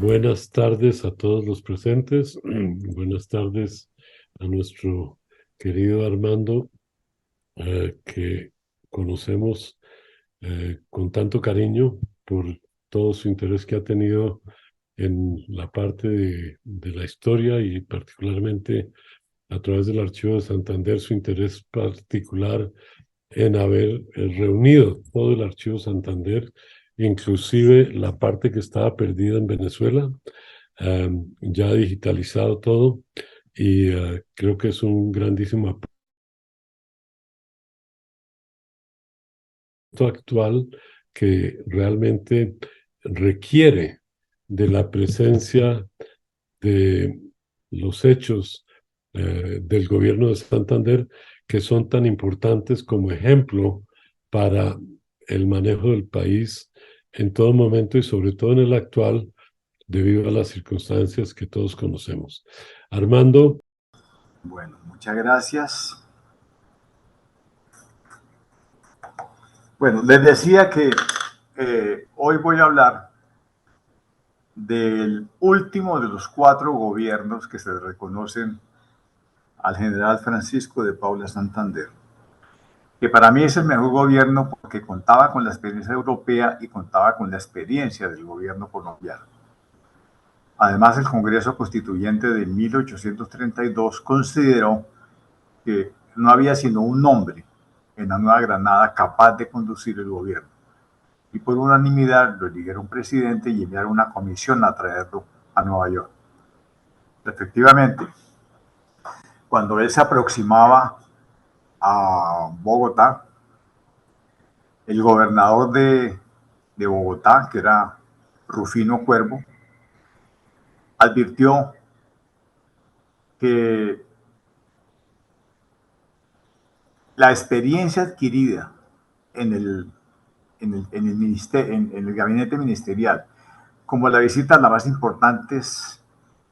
Buenas tardes a todos los presentes. Buenas tardes a nuestro querido Armando, que conocemos con tanto cariño por todo su interés que ha tenido en la parte de la historia y particularmente a través del Archivo de Santander, su interés particular en haber reunido todo el Archivo Santander, inclusive la parte que estaba perdida en Venezuela, ya digitalizado todo, y creo que es un grandísimo aporte actual que realmente requiere de la presencia de los hechos del gobierno de Santander, que son tan importantes como ejemplo para el manejo del país en todo momento y sobre todo en el actual, debido a las circunstancias que todos conocemos. Armando. Bueno, muchas gracias. Bueno, les decía que hoy voy a hablar del último de los 4 gobiernos que se reconocen al general Francisco de Paula Santander, que para mí es el mejor gobierno porque contaba con la experiencia europea y contaba con la experiencia del gobierno colombiano. Además, el Congreso Constituyente de 1832 consideró que no había sino un hombre en la Nueva Granada capaz de conducir el gobierno. Y por unanimidad lo eligieron presidente y enviaron una comisión a traerlo a Nueva York. Efectivamente, cuando él se aproximaba a Bogotá, el gobernador de Bogotá, que era Rufino Cuervo, advirtió que la experiencia adquirida en el gabinete ministerial, como la visita a las más importantes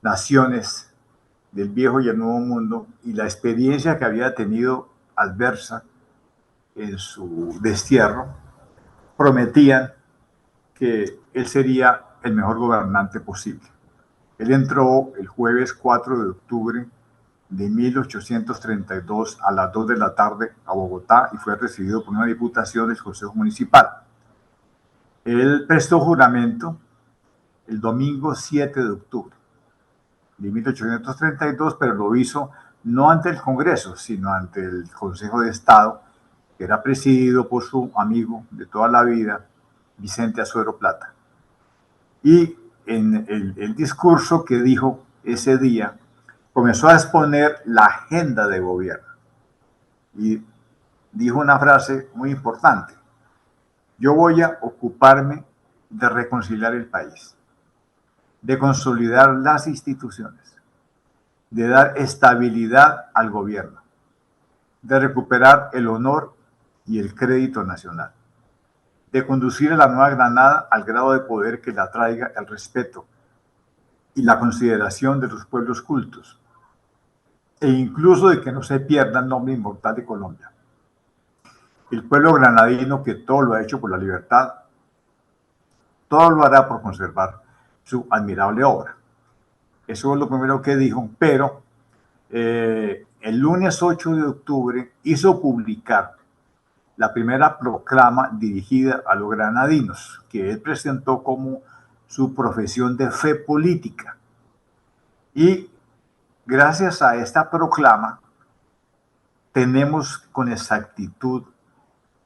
naciones del viejo y el nuevo mundo, y la experiencia que había tenido adversa en su destierro, prometían que él sería el mejor gobernante posible. Él entró el jueves 4 de octubre de 1832 a las 2 de la tarde a Bogotá y fue recibido por una diputación del Consejo Municipal. Él prestó juramento el domingo 7 de octubre de 1832, pero lo hizo no ante el Congreso, sino ante el Consejo de Estado, que era presidido por su amigo de toda la vida, Vicente Azuero Plata. Y en el discurso que dijo ese día, comenzó a exponer la agenda de gobierno. Y dijo una frase muy importante: yo voy a ocuparme de reconciliar el país, de consolidar las instituciones, de dar estabilidad al gobierno, de recuperar el honor y el crédito nacional, de conducir a la Nueva Granada al grado de poder que la traiga el respeto y la consideración de los pueblos cultos, e incluso de que no se pierda el nombre inmortal de Colombia. El pueblo granadino, que todo lo ha hecho por la libertad, todo lo hará por conservar su admirable obra. Eso es lo primero que dijo, pero el lunes 8 de octubre hizo publicar la primera proclama dirigida a los granadinos, que él presentó como su profesión de fe política. Y gracias a esta proclama tenemos con exactitud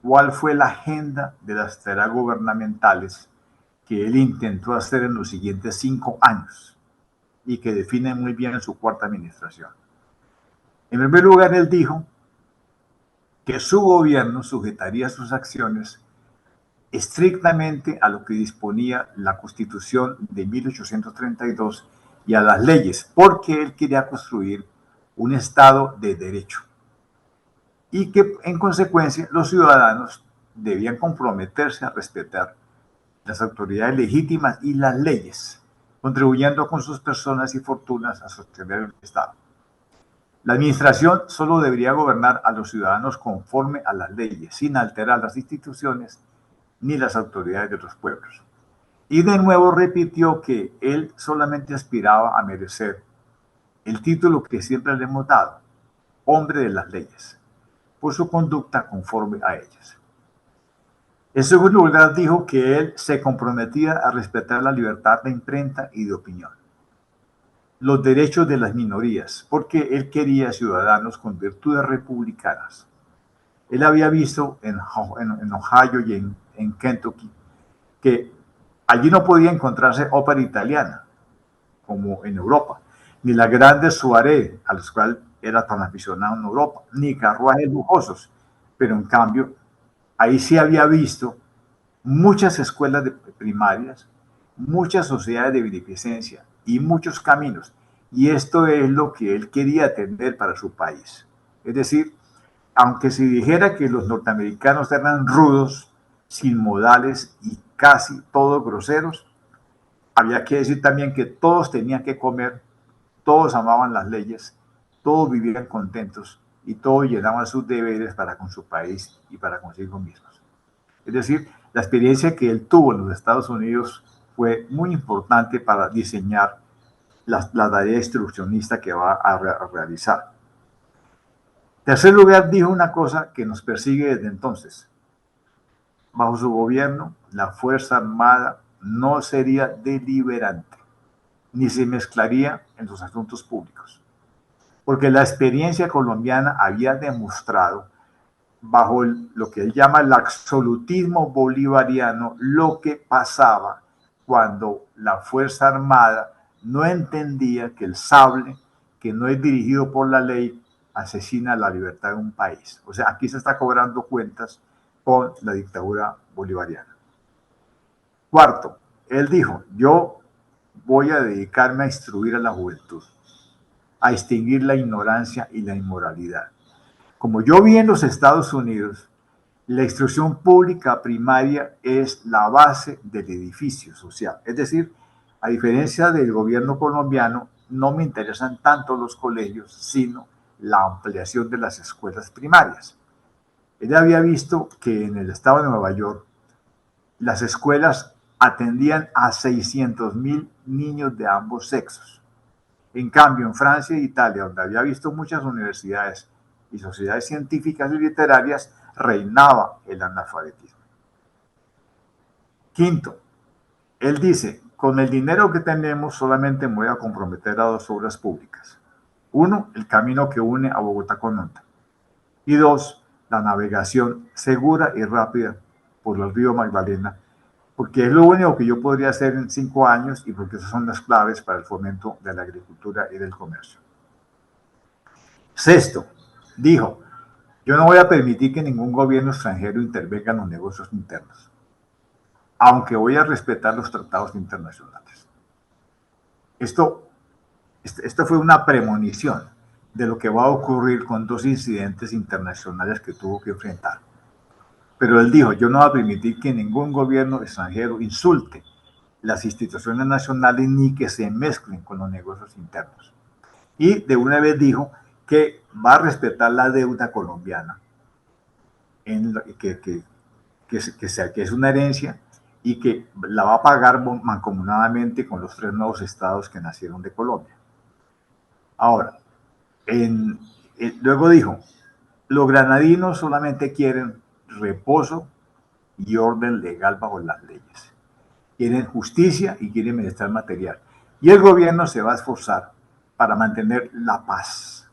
cuál fue la agenda de las tareas gubernamentales que él intentó hacer en los siguientes 5 años y que define muy bien su cuarta administración. En primer lugar, él dijo que su gobierno sujetaría sus acciones estrictamente a lo que disponía la Constitución de 1832 y a las leyes, porque él quería construir un Estado de derecho y que en consecuencia los ciudadanos debían comprometerse a respetar las autoridades legítimas y las leyes, contribuyendo con sus personas y fortunas a sostener el Estado. La administración solo debería gobernar a los ciudadanos conforme a las leyes, sin alterar las instituciones ni las autoridades de los pueblos. Y de nuevo repitió que él solamente aspiraba a merecer el título que siempre le hemos dado, hombre de las leyes, por su conducta conforme a ellas. En segundo lugar, dijo que él se comprometía a respetar la libertad de imprenta y de opinión, los derechos de las minorías, porque él quería ciudadanos con virtudes republicanas. Él había visto en Ohio y en Kentucky que allí no podía encontrarse ópera italiana, como en Europa, ni las grandes soirées a las cuales era tan aficionado en Europa, ni carruajes lujosos, pero en cambio ahí sí había visto muchas escuelas primarias, muchas sociedades de beneficencia y muchos caminos. Y esto es lo que él quería atender para su país. Es decir, aunque se dijera que los norteamericanos eran rudos, sin modales y casi todos groseros, había que decir también que todos tenían que comer, todos amaban las leyes, todos vivían contentos y todos llenaban sus deberes para con su país y para consigo mismos. Es decir, la experiencia que él tuvo en los Estados Unidos fue muy importante para diseñar la tarea instruccionista que va a realizar. En tercer lugar, dijo una cosa que nos persigue desde entonces. Bajo su gobierno, la Fuerza Armada no sería deliberante, ni se mezclaría en los asuntos públicos, porque la experiencia colombiana había demostrado, bajo lo que él llama el absolutismo bolivariano, lo que pasaba cuando la Fuerza Armada no entendía que el sable, que no es dirigido por la ley, asesina la libertad de un país. O sea, aquí se está cobrando cuentas con la dictadura bolivariana. Cuarto, él dijo, yo voy a dedicarme a instruir a la juventud, a extinguir la ignorancia y la inmoralidad. Como yo vi en los Estados Unidos, la instrucción pública primaria es la base del edificio social. Es decir, a diferencia del gobierno colombiano, no me interesan tanto los colegios, sino la ampliación de las escuelas primarias. Él había visto que en el estado de Nueva York las escuelas atendían a 600,000 niños de ambos sexos. En cambio, en Francia e Italia, donde había visto muchas universidades y sociedades científicas y literarias, reinaba el analfabetismo. Quinto, él dice, con el dinero que tenemos solamente me voy a comprometer a 2 obras públicas. Uno, el camino que une a Bogotá con Nonta. Y 2, la navegación segura y rápida por el río Magdalena, porque es lo único que yo podría hacer en 5 años y porque esas son las claves para el fomento de la agricultura y del comercio. Sexto, dijo, yo no voy a permitir que ningún gobierno extranjero intervenga en los negocios internos, aunque voy a respetar los tratados internacionales. Esto fue una premonición de lo que va a ocurrir con 2 incidentes internacionales que tuvo que enfrentar. Pero él dijo, yo no voy a permitir que ningún gobierno extranjero insulte las instituciones nacionales ni que se mezclen con los negocios internos. Y de una vez dijo que va a respetar la deuda colombiana, que es una herencia y que la va a pagar mancomunadamente con los 3 nuevos estados que nacieron de Colombia. Ahora, luego dijo, los granadinos solamente quieren reposo y orden legal bajo las leyes. Quieren justicia y quieren bienestar material. Y el gobierno se va a esforzar para mantener la paz.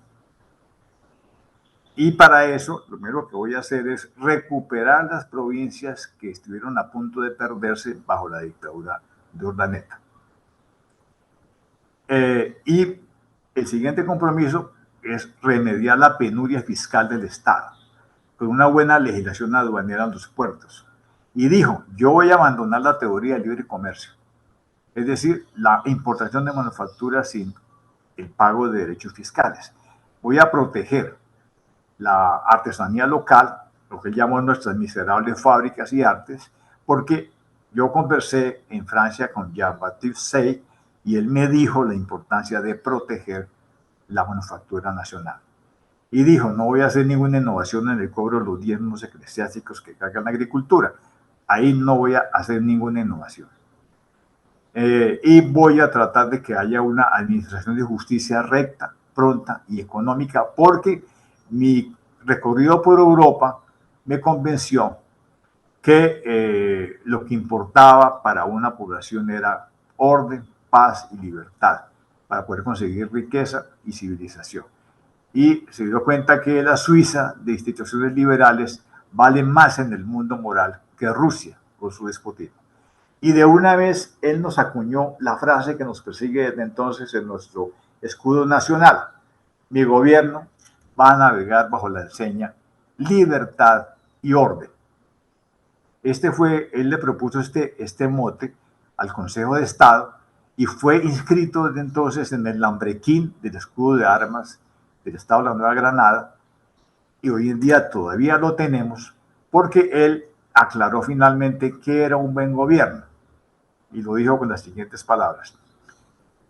Y para eso, lo primero que voy a hacer es recuperar las provincias que estuvieron a punto de perderse bajo la dictadura de Urdaneta. Y el siguiente compromiso es remediar la penuria fiscal del Estado con una buena legislación aduanera en los puertos. Y dijo, yo voy a abandonar la teoría del libre comercio, es decir, la importación de manufacturas sin el pago de derechos fiscales. Voy a proteger la artesanía local, lo que llamamos nuestras miserables fábricas y artes, porque yo conversé en Francia con Jean-Baptiste Say y él me dijo la importancia de proteger la manufactura nacional. Y dijo, no voy a hacer ninguna innovación en el cobro de los diezmos eclesiásticos que cargan la agricultura. Ahí no voy a hacer ninguna innovación. y voy a tratar de que haya una administración de justicia recta, pronta y económica, porque mi recorrido por Europa me convenció que lo que importaba para una población era orden, paz y libertad, para poder conseguir riqueza y civilización. Y se dio cuenta que la Suiza de instituciones liberales vale más en el mundo moral que Rusia por su despotismo. Y de una vez él nos acuñó la frase que nos persigue desde entonces en nuestro escudo nacional. Mi gobierno va a navegar bajo la enseña libertad y orden. Él le propuso este mote al Consejo de Estado y fue inscrito desde entonces en el lambrequín del escudo de armas del Estado de la Nueva Granada, y hoy en día todavía lo tenemos porque él aclaró finalmente que era un buen gobierno y lo dijo con las siguientes palabras: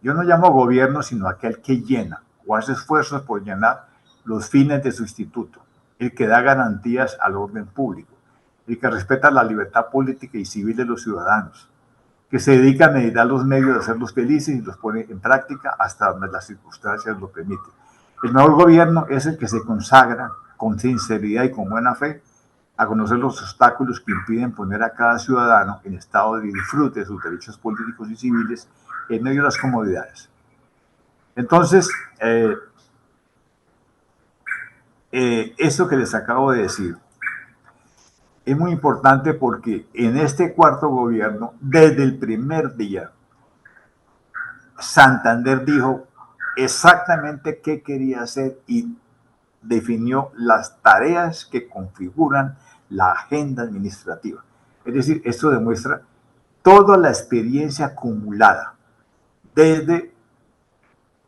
yo no llamo gobierno sino aquel que llena o hace esfuerzos por llenar los fines de su instituto, el que da garantías al orden público, el que respeta la libertad política y civil de los ciudadanos, que se dedica a meditar los medios de hacerlos felices y los pone en práctica hasta donde las circunstancias lo permiten. El mejor gobierno es el que se consagra con sinceridad y con buena fe a conocer los obstáculos que impiden poner a cada ciudadano en estado de disfrute de sus derechos políticos y civiles en medio de las comodidades. Entonces, esto que les acabo de decir es muy importante porque en este cuarto gobierno, desde el primer día, Santander dijo exactamente qué quería hacer y definió las tareas que configuran la agenda administrativa. Es decir, esto demuestra toda la experiencia acumulada desde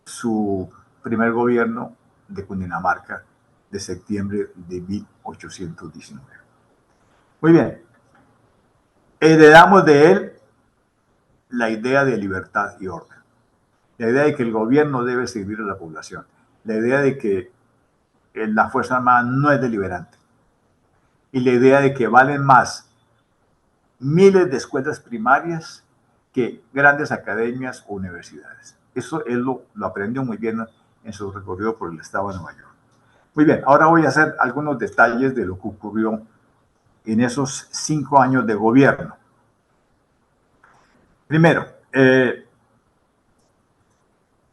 su primer gobierno de Cundinamarca de septiembre de 1819. Muy bien, heredamos de él la idea de libertad y orden, la idea de que el gobierno debe servir a la población, la idea de que la Fuerza Armada no es deliberante y la idea de que valen más miles de escuelas primarias que grandes academias o universidades. Eso él lo aprendió muy bien en su recorrido por el estado de Nueva York. Muy bien, ahora voy a hacer algunos detalles de lo que ocurrió en esos 5 años de gobierno. Primero,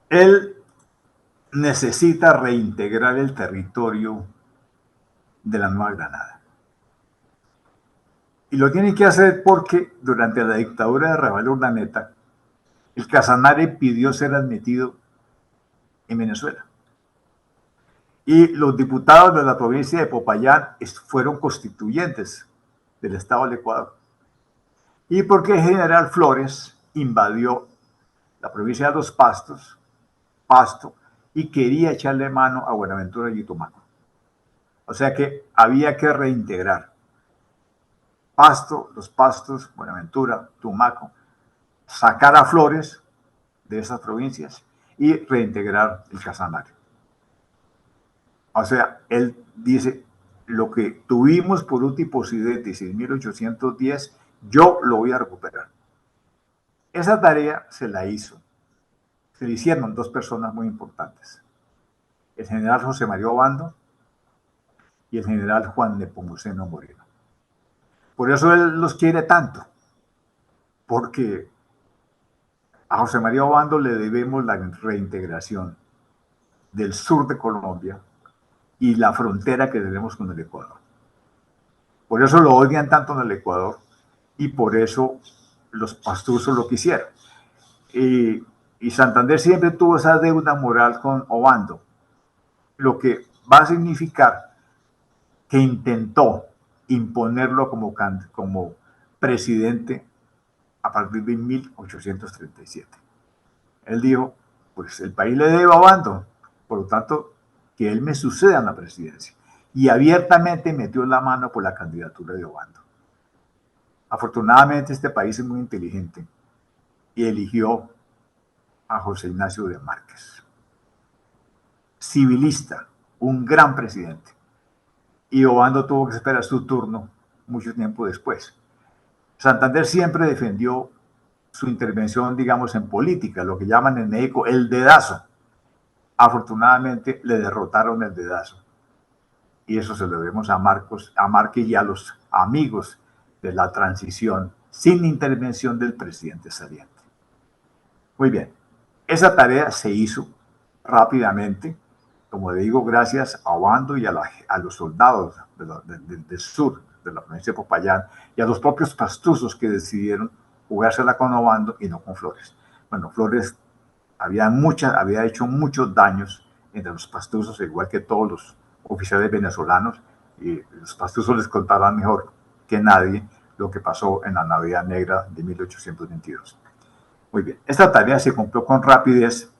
él necesita reintegrar el territorio de la Nueva Granada. Y lo tiene que hacer porque durante la dictadura de Rafael Urdaneta, el Casanare pidió ser admitido en Venezuela. Y los diputados de la provincia de Popayán fueron constituyentes del Estado del Ecuador. Y porque el general Flores invadió la provincia de Los Pastos, Pasto, y quería echarle mano a Buenaventura y Tumaco. O sea que había que reintegrar Pasto, Los Pastos, Buenaventura, Tumaco, sacar a Flores de esas provincias y reintegrar el Casanare. O sea, él dice, lo que tuvimos por Utiposidetis en 1810, yo lo voy a recuperar. Esa tarea se la hicieron 2 personas muy importantes, el general José María Obando y el general Juan Nepomuceno Moreno. Por eso él los quiere tanto, porque a José María Obando le debemos la reintegración del sur de Colombia y la frontera que tenemos con el Ecuador. Por eso lo odian tanto en el Ecuador y por eso los pastusos lo quisieron. Y Santander siempre tuvo esa deuda moral con Obando, lo que va a significar que intentó imponerlo como presidente a partir de 1837. Él dijo, pues el país le debe a Obando, por lo tanto, que él me suceda en la presidencia. Y abiertamente metió la mano por la candidatura de Obando. Afortunadamente este país es muy inteligente y eligió a José Ignacio de Márquez. Civilista, un gran presidente. Y Obando tuvo que esperar su turno mucho tiempo después. Santander siempre defendió su intervención, digamos, en política, lo que llaman en México el dedazo. Afortunadamente le derrotaron el dedazo. Y eso se lo debemos a Márquez y a los amigos de la transición sin intervención del presidente saliente. Muy bien, esa tarea se hizo rápidamente, como digo, gracias a Obando y a los soldados del sur, de la provincia de Popayán, y a los propios pastusos que decidieron jugársela con Obando y no con Flores. Bueno, Flores había hecho muchos daños entre los pastusos, igual que todos los oficiales venezolanos, y los pastusos les contaban mejor que nadie lo que pasó en la Navidad Negra de 1822. Muy bien, esta tarea se cumplió con rapidez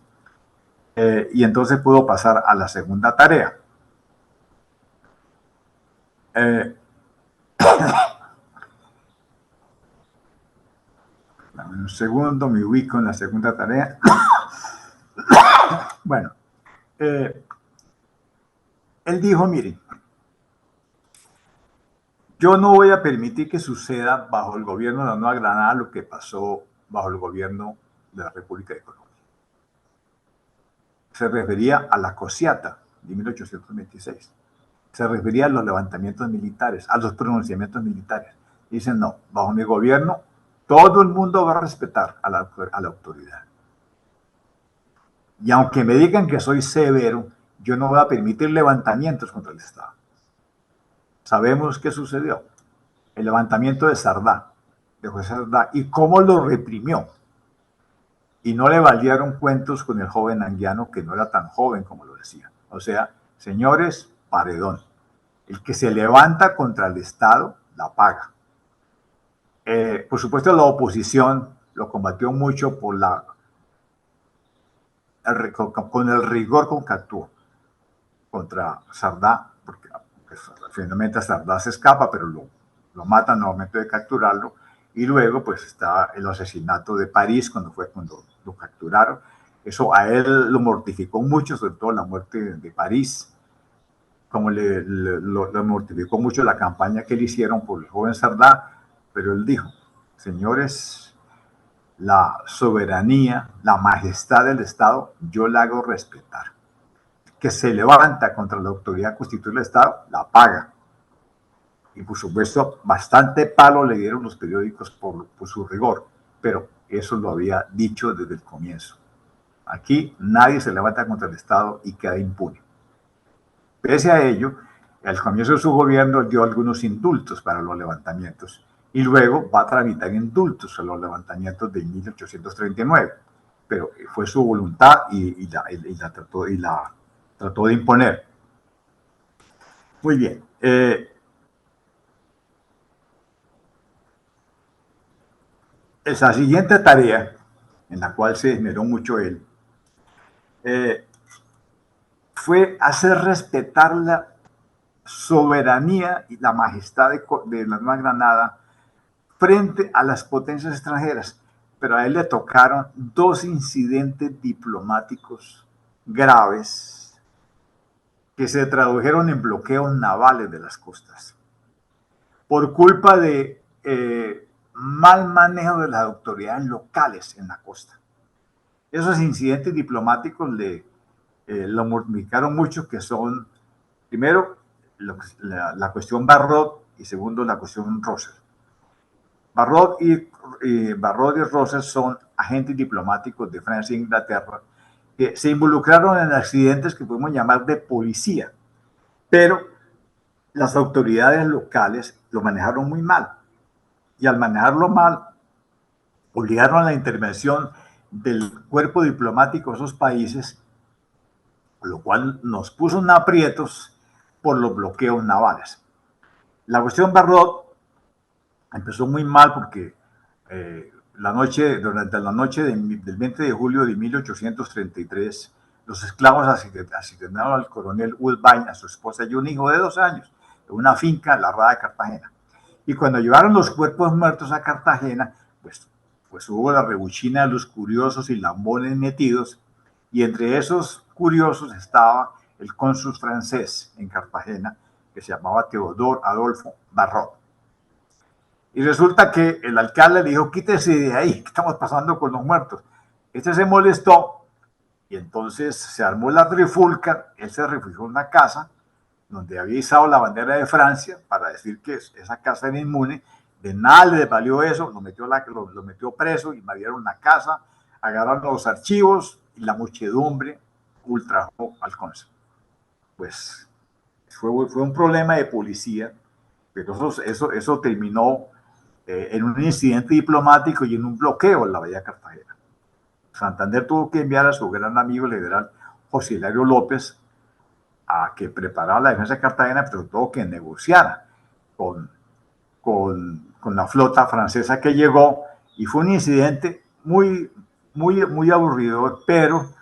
y entonces pudo pasar a la segunda tarea. Un segundo, me ubico en la segunda tarea. Bueno, él dijo, miren, yo no voy a permitir que suceda bajo el gobierno de la Nueva Granada lo que pasó bajo el gobierno de la República de Colombia. Se refería a la Cociata de 1826. Se refería a los levantamientos militares, a los pronunciamientos militares. Dicen, no, bajo mi gobierno todo el mundo va a respetar a la autoridad. Y aunque me digan que soy severo, yo no voy a permitir levantamientos contra el Estado. Sabemos qué sucedió. El levantamiento de Sardá, de José Sardá, y cómo lo reprimió. Y no le valieron cuentos con el joven Anguiano, que no era tan joven como lo decía. O sea, señores, paredón. El que se levanta contra el Estado, la paga. Por supuesto, la oposición lo combatió mucho con el rigor con que actuó contra Sardá, porque finalmente Sardá se escapa, pero lo matan al momento de capturarlo. Y luego pues está el asesinato de París, cuando lo capturaron. Eso a él lo mortificó mucho, sobre todo la muerte de París, como lo mortificó mucho la campaña que le hicieron por el joven Sardá, pero él dijo, señores, la soberanía, la majestad del Estado, yo la hago respetar. Que se levanta contra la autoridad constitucional del Estado, la paga. Y por supuesto, bastante palo le dieron los periódicos por su rigor, pero eso lo había dicho desde el comienzo. Aquí nadie se levanta contra el Estado y queda impune. Pese a ello, al comienzo de su gobierno dio algunos indultos para los levantamientos y luego va a tramitar indultos a los levantamientos de 1839, pero fue su voluntad y la trató de imponer. Muy bien. Esa siguiente tarea, en la cual se esmeró mucho él, fue hacer respetar la soberanía y la majestad de la Nueva Granada frente a las potencias extranjeras. Pero a él le tocaron dos incidentes diplomáticos graves que se tradujeron en bloqueos navales de las costas por culpa de mal manejo de las autoridades locales en la costa. Esos incidentes diplomáticos lo mortificaron mucho, que son, primero, la cuestión Barrot y segundo, la cuestión Rosas. Barrot y Rosas son agentes diplomáticos de Francia e Inglaterra que se involucraron en accidentes que podemos llamar de policía, pero las autoridades locales lo manejaron muy mal. Y al manejarlo mal, obligaron a la intervención del cuerpo diplomático de esos países, lo cual nos puso en aprietos por los bloqueos navales. La cuestión Barrot empezó muy mal porque durante la noche del 20 de julio de 1833, los esclavos asesinaron al coronel Woodbine, a su esposa y un hijo de 2 años, en una finca en la Rada de Cartagena. Y cuando llevaron los cuerpos muertos a Cartagena, pues hubo la rebuchina de los curiosos y lambones metidos, y entre esos curiosos estaba el cónsul francés en Cartagena, que se llamaba Théodore Adolphe Barrot. Y resulta que el alcalde le dijo, quítese de ahí, ¿qué estamos pasando con los muertos? Este se molestó y entonces se armó la trifulca, él se refugió en una casa donde había izado la bandera de Francia para decir que esa casa era inmune. De nada le valió eso, lo metió preso, invadieron la casa, agarraron los archivos y la muchedumbre ultrajó al cónsul. Pues fue un problema de policía, pero eso terminó en un incidente diplomático y en un bloqueo en la Bahía de Cartagena. Santander tuvo que enviar a su gran amigo el general José Hilario López a que preparara la defensa de Cartagena, pero tuvo que negociar con la flota francesa que llegó, y fue un incidente muy aburrido, pero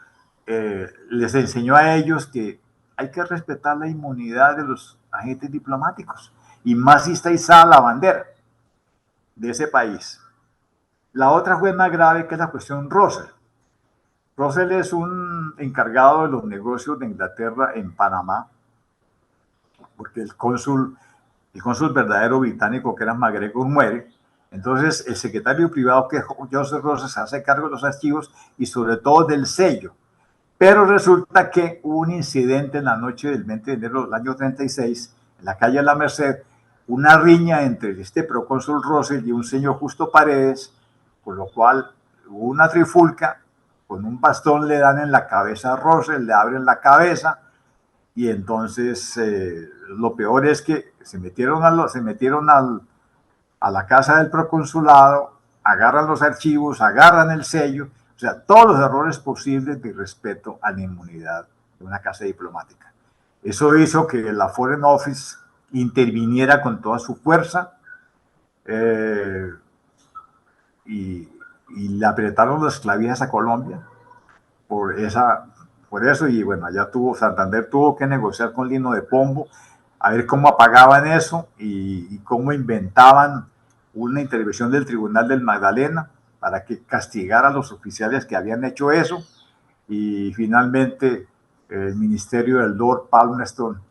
les enseñó a ellos que hay que respetar la inmunidad de los agentes diplomáticos, y más si está izada la bandera de ese país. La otra fue más grave, que es la cuestión Russell. Russell es un encargado de los negocios de Inglaterra en Panamá, porque el cónsul verdadero británico, que era MacGregor, muere. Entonces el secretario privado, que es Joseph Russell, se hace cargo de los archivos y sobre todo del sello. Pero resulta que hubo un incidente en la noche del 20 de enero del año 36, en la calle de La Merced, una riña entre este procónsul Russell y un señor Justo Paredes, por lo cual hubo una trifulca, con un bastón le dan en la cabeza a Russell, le abren la cabeza, y entonces lo peor es que se metieron a la casa del proconsulado, agarran los archivos, agarran el sello, o sea, todos los errores posibles de respeto a la inmunidad de una casa diplomática. Eso hizo que la Foreign Office interviniera con toda su fuerza y le apretaron las clavijas a Colombia por eso, y bueno, allá Santander tuvo que negociar con Lino de Pombo a ver cómo apagaban eso y cómo inventaban una intervención del Tribunal del Magdalena para que castigara a los oficiales que habían hecho eso, y finalmente el ministerio del Lord Palmerston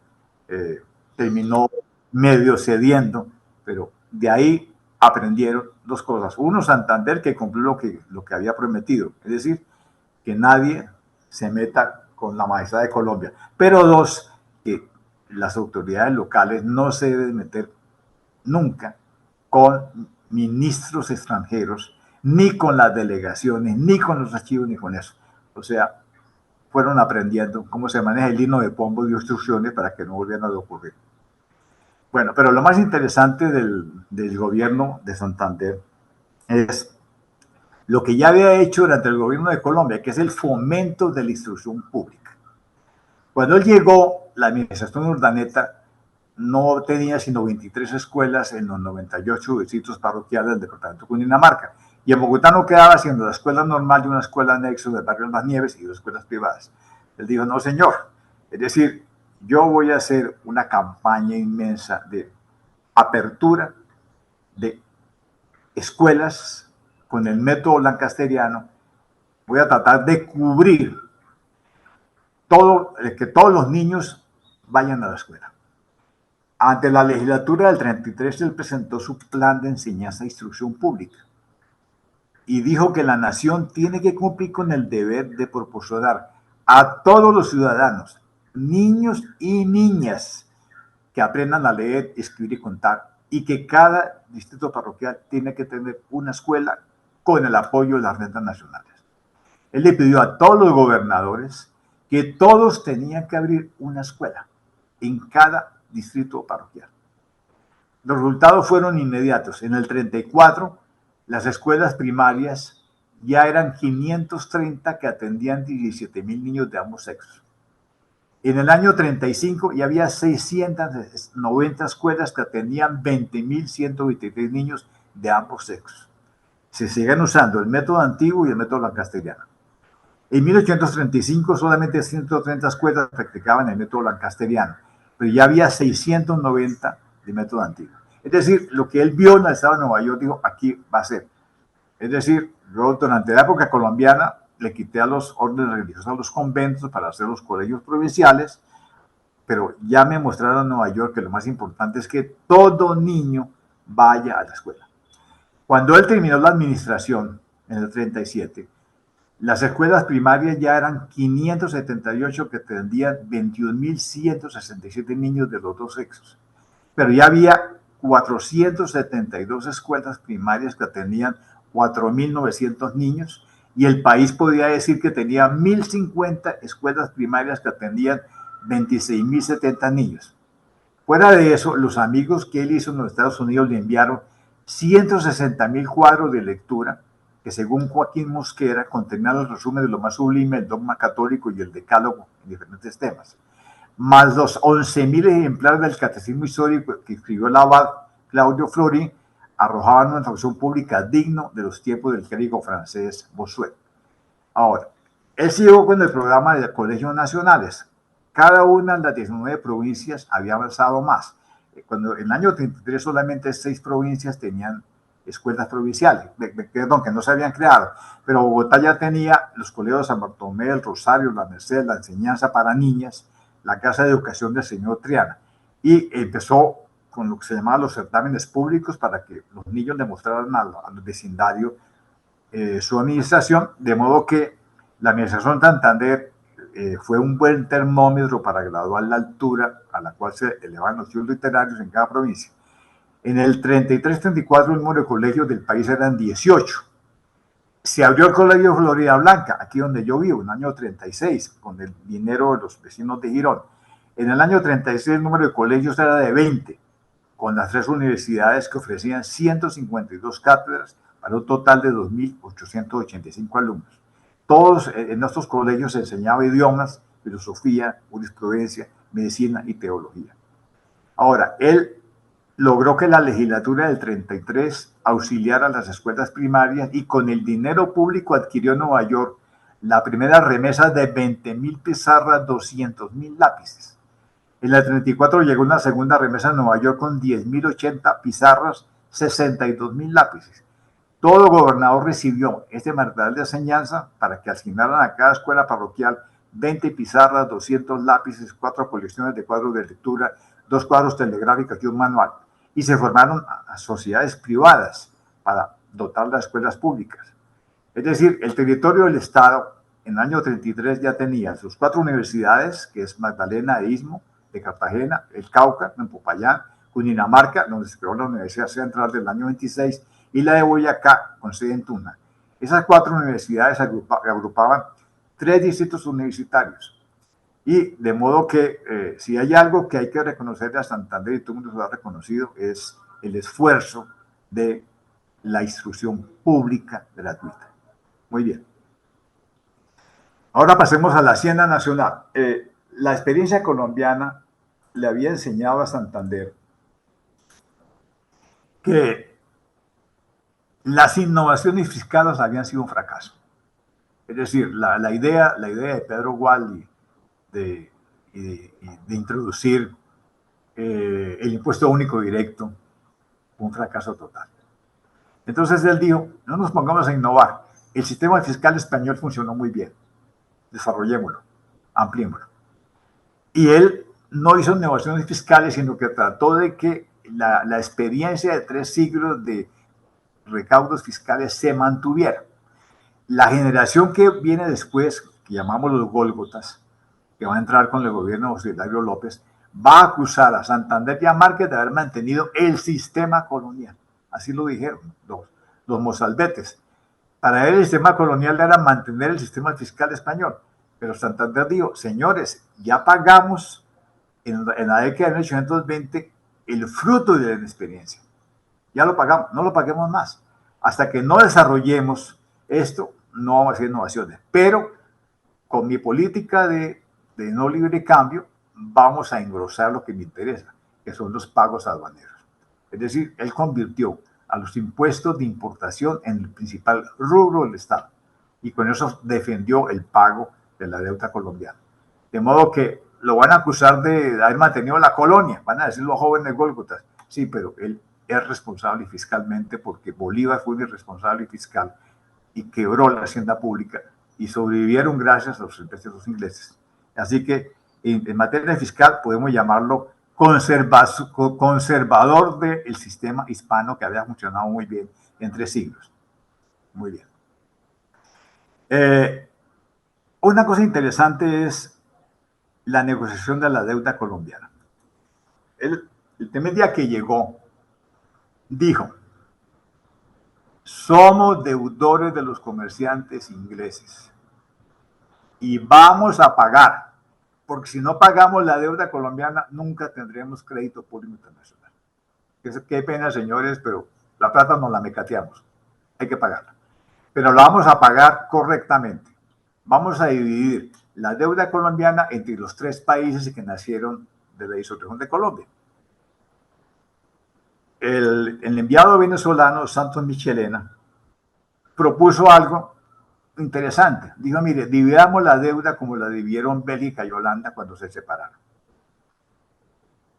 terminó medio cediendo, pero de ahí aprendieron dos cosas. Uno, Santander, que cumplió lo que había prometido, es decir, que nadie se meta con la majestad de Colombia. Pero dos, que las autoridades locales no se deben meter nunca con ministros extranjeros, ni con las delegaciones, ni con los archivos, ni con eso. O sea, fueron aprendiendo cómo se maneja el lino de pombo y instrucciones para que no volvieran a ocurrir. Bueno, pero lo más interesante del gobierno de Santander es lo que ya había hecho durante el gobierno de Colombia, que es el fomento de la instrucción pública. Cuando él llegó, la administración de Urdaneta no tenía sino 23 escuelas en los 98 distritos parroquiales del departamento de Cundinamarca. Y en Bogotá no quedaba siendo la escuela normal y una escuela anexo del barrio Las Nieves y dos escuelas privadas. Él dijo, no señor, es decir, yo voy a hacer una campaña inmensa de apertura de escuelas con el método lancasteriano. Voy a tratar de cubrir que todos los niños vayan a la escuela. Ante la legislatura del 33, él presentó su plan de enseñanza e instrucción pública y dijo que la nación tiene que cumplir con el deber de proporcionar a todos los ciudadanos, niños y niñas, que aprendan a leer, escribir y contar, y que cada distrito parroquial tiene que tener una escuela con el apoyo de las rentas nacionales. Él le pidió a todos los gobernadores que todos tenían que abrir una escuela en cada distrito parroquial. Los resultados fueron inmediatos. En el 34, las escuelas primarias ya eran 530 que atendían 17,000 niños de ambos sexos. En el año 35 ya había 690 escuelas que atendían 20,123 niños de ambos sexos. Se siguen usando el método antiguo y el método lancastriano. En 1835 solamente 130 escuelas practicaban el método lancasteriano, pero ya había 690 de método antiguo. Es decir, lo que él vio en el estado de Nueva York, dijo, aquí va a ser. Es decir, yo durante la época colombiana le quité a los órdenes religiosos, a los conventos, para hacer los colegios provinciales, pero ya me mostraron en Nueva York que lo más importante es que todo niño vaya a la escuela. Cuando él terminó la administración, en el 37, las escuelas primarias ya eran 578 que atendían 21.167 niños de los dos sexos. Pero ya había 472 escuelas primarias que atendían 4.900 niños y el país podía decir que tenía 1.050 escuelas primarias que atendían 26.070 niños. Fuera de eso, los amigos que él hizo en los Estados Unidos le enviaron 160.000 cuadros de lectura que según Joaquín Mosquera contenían los resúmenes de lo más sublime, el dogma católico y el decálogo en diferentes temas, más los 11.000 ejemplares del catecismo histórico que escribió el abad Claudio Fleury, arrojaban una traducción pública digno de los tiempos del clérigo francés Bossuet. Ahora, él siguió con el programa de colegios nacionales. Cada una de las 19 provincias había avanzado más. Cuando en el año 33 solamente 6 provincias tenían escuelas provinciales, perdón, que no se habían creado, pero Bogotá ya tenía los colegios de San Bartolomé, el Rosario, la Merced, la enseñanza para niñas, la Casa de Educación del señor Triana, y empezó con lo que se llamaban los certámenes públicos para que los niños demostraran al vecindario su administración, de modo que la administración de Santander fue un buen termómetro para graduar la altura a la cual se elevan los estudios literarios en cada provincia. En el 33-34 el número de colegios del país eran 18. Se abrió el colegio de Florida Blanca, aquí donde yo vivo, en el año 36, con el dinero de los vecinos de Girón. En el año 36 el número de colegios era de 20, con las 3 universidades que ofrecían 152 cátedras para un total de 2.885 alumnos. Todos en estos colegios se enseñaba idiomas, filosofía, jurisprudencia, medicina y teología. Ahora, él logró que la legislatura del 33 auxiliara a las escuelas primarias y con el dinero público adquirió en Nueva York la primera remesa de 20.000 pizarras, 200.000 lápices. En el 34 llegó una segunda remesa en Nueva York con 10.080 pizarras, 62.000 lápices. Todo gobernador recibió este material de enseñanza para que asignaran a cada escuela parroquial 20 pizarras, 200 lápices, 4 colecciones de cuadros de lectura, 2 cuadros telegráficos y un manual. Y se formaron a sociedades privadas para dotar las escuelas públicas. Es decir, el territorio del Estado en el año 33 ya tenía sus 4 universidades, que es Magdalena e Istmo, de Cartagena, el Cauca, en Popayán, Cundinamarca, donde se creó la Universidad Central del año 26, y la de Boyacá, con sede en Tuna. Esas 4 universidades agrupaban 3 distritos universitarios. Y de modo que si hay algo que hay que reconocerle a Santander, y todo el mundo lo ha reconocido, es el esfuerzo de la instrucción pública gratuita. Muy bien. Ahora pasemos a la Hacienda Nacional. La experiencia colombiana le había enseñado a Santander que las innovaciones fiscales habían sido un fracaso. Es decir, la idea de Pedro Wally de introducir el impuesto único directo fue un fracaso total. Entonces él dijo, no nos pongamos a innovar. El sistema fiscal español funcionó muy bien. Desarrollémoslo, ampliémoslo. Y él no hizo innovaciones fiscales, sino que trató de que la experiencia de 3 siglos de recaudos fiscales se mantuviera. La generación que viene después, que llamamos los Gólgotas, que va a entrar con el gobierno de José Hilario López, va a acusar a Santander y a Márquez de haber mantenido el sistema colonial. Así lo dijeron los mozalbetes. Para él el sistema colonial era mantener el sistema fiscal español. Pero Santander dijo, señores, ya pagamos en la década de 1820 el fruto de la experiencia. Ya lo pagamos, no lo paguemos más. Hasta que no desarrollemos esto, no vamos a hacer innovaciones. Pero con mi política de no libre cambio, vamos a engrosar lo que me interesa, que son los pagos aduaneros. Es decir, él convirtió a los impuestos de importación en el principal rubro del Estado y con eso defendió el pago de la deuda colombiana. De modo que lo van a acusar de haber mantenido la colonia, van a decir los jóvenes gólgotas. Sí, pero él es responsable fiscalmente porque Bolívar fue un irresponsable fiscal y quebró la hacienda pública y sobrevivieron gracias a los impuestos ingleses. Así que en materia fiscal podemos llamarlo conservador del sistema hispano que había funcionado muy bien en 3 siglos. Muy bien. Una cosa interesante es la negociación de la deuda colombiana. El primer día que llegó, dijo: somos deudores de los comerciantes ingleses y vamos a pagar, porque si no pagamos la deuda colombiana, nunca tendremos crédito público internacional. Qué pena, señores, pero la plata nos la mecateamos. Hay que pagarla. Pero la vamos a pagar correctamente. Vamos a dividir la deuda colombiana entre los 3 países que nacieron de la disolución de Colombia. El enviado venezolano Santos Michelena propuso algo interesante. Dijo: mire, dividamos la deuda como la dividieron Bélgica y Holanda cuando se separaron.